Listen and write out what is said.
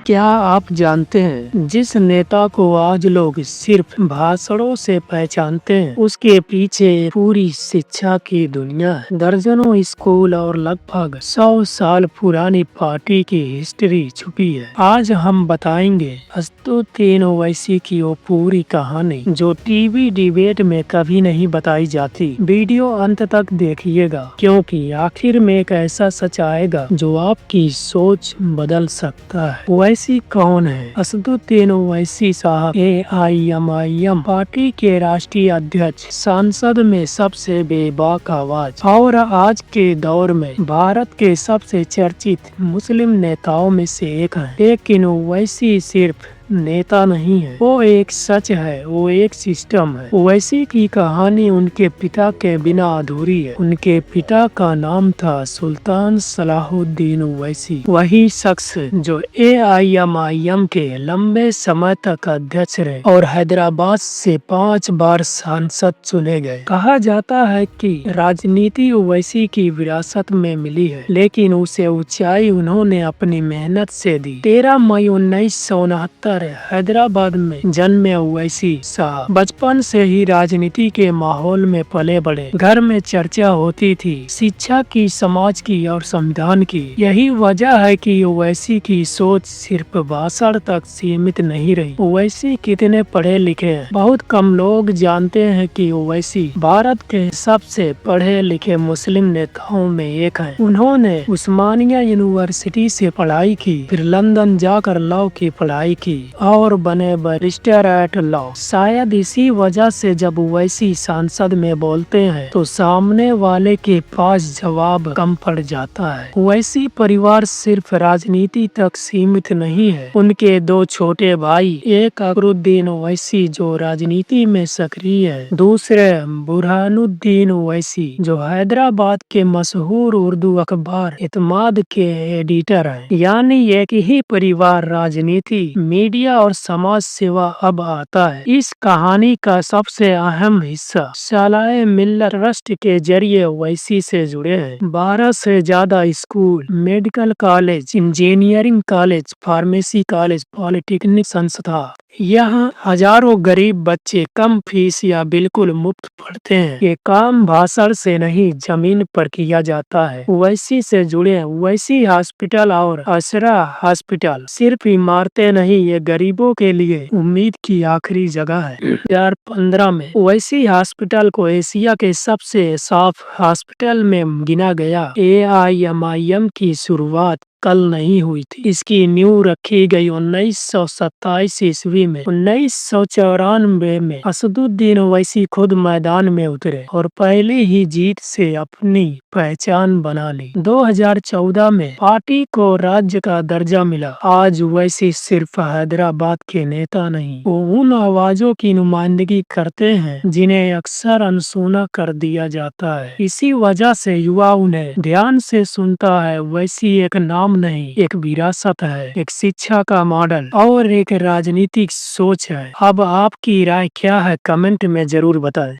क्या आप जानते हैं जिस नेता को आज लोग सिर्फ भाषणों से पहचानते हैं, उसके पीछे पूरी शिक्षा की दुनिया है। दर्जनों स्कूल और लगभग 100 साल पुरानी पार्टी की हिस्ट्री छुपी है। आज हम बताएंगे असदुद्दीन ओवैसी की वो पूरी कहानी जो टीवी डिबेट में कभी नहीं बताई जाती। वीडियो अंत तक देखिएगा क्योंकि आखिर में एक ऐसा सच आएगा जो आपकी सोच बदल सकता है। ओवैसी कौन है? असदुद्दीन ओवैसी साहब AIMIM पार्टी के राष्ट्रीय अध्यक्ष, संसद में सबसे बेबाक आवाज और आज के दौर में भारत के सबसे चर्चित मुस्लिम नेताओं में से एक है। लेकिन ओवैसी सिर्फ नेता नहीं है, वो एक सच है, वो एक सिस्टम है। ओवैसी की कहानी उनके पिता के बिना अधूरी है। उनके पिता का नाम था सुल्तान सलाहुद्दीन ओवैसी, वही शख्स जो AIMIM के लंबे समय तक अध्यक्ष रहे और हैदराबाद से 5 बार सांसद चुने गए। कहा जाता है कि राजनीति ओवैसी की विरासत में मिली है, लेकिन उसे ऊंचाई उन्होंने अपनी मेहनत से दी। 13 मई 1969 हैदराबाद में जन्मे ओवैसी साहब बचपन से ही राजनीति के माहौल में पले बड़े। घर में चर्चा होती थी शिक्षा की, समाज की और संविधान की। यही वजह है कि ओवैसी की सोच सिर्फ भाषण तक सीमित नहीं रही। ओवैसी कितने पढ़े लिखे हैं? बहुत कम लोग जानते हैं कि ओवैसी भारत के सबसे पढ़े लिखे मुस्लिम नेताओं में एक है। उन्होंने उस्मानिया यूनिवर्सिटी से पढ़ाई की, फिर लंदन जाकर लॉ की पढ़ाई की और बने बैरिस्टर एट लॉ। शायद इसी वजह से जब ओवैसी संसद में बोलते हैं तो सामने वाले के पास जवाब कम पड़ जाता है। ओवैसी परिवार सिर्फ राजनीति तक सीमित नहीं है। उनके 2 छोटे भाई, एक अकबरुद्दीन ओवैसी जो राजनीति में सक्रिय है, दूसरे बुरहानुद्दीन ओवैसी जो हैदराबाद के मशहूर उर्दू अखबार इत्तेमाद के एडिटर हैं। यानी एक ही परिवार, राजनीति, मीडिया और समाज सेवा। अब आता है इस कहानी का सबसे अहम हिस्सा। सालाए मिल्लत ट्रस्ट के जरिए ओवैसी से जुड़े हैं 12 से ज्यादा school, medical college, engineering college, pharmacy college, polytechnic संस्था। यहाँ हजारों गरीब बच्चे कम फीस या बिल्कुल मुफ्त पढ़ते हैं। ये काम भाषण से नहीं, जमीन पर किया जाता है। ओवैसी से जुड़े ओवैसी हॉस्पिटल और असरा हॉस्पिटल सिर्फ इमारतें नहीं, ये गरीबों के लिए उम्मीद की आखिरी जगह है। 2015 में ओवैसी हॉस्पिटल को एशिया के सबसे साफ हॉस्पिटल में गिना गया। AIMIM की शुरुआत कल नहीं हुई थी, इसकी नींव रखी गई 1927 ईस्वी में। 1994 में असदुद्दीन ओवैसी खुद मैदान में उतरे और पहली ही जीत से अपनी पहचान बना ली। 2014 में पार्टी को राज्य का दर्जा मिला। आज ओवैसी सिर्फ हैदराबाद के नेता नहीं, वो उन आवाजों की नुमाइंदगी करते हैं जिन्हें अक्सर अनसुना कर दिया जाता है। इसी वजह से युवा उन्हें ध्यान से सुनता है। ओवैसी एक नाम नहीं, एक विरासत है, एक शिक्षा का मॉडल और एक राजनीतिक सोच है। अब आपकी राय क्या है? कमेंट में जरूर बताएं।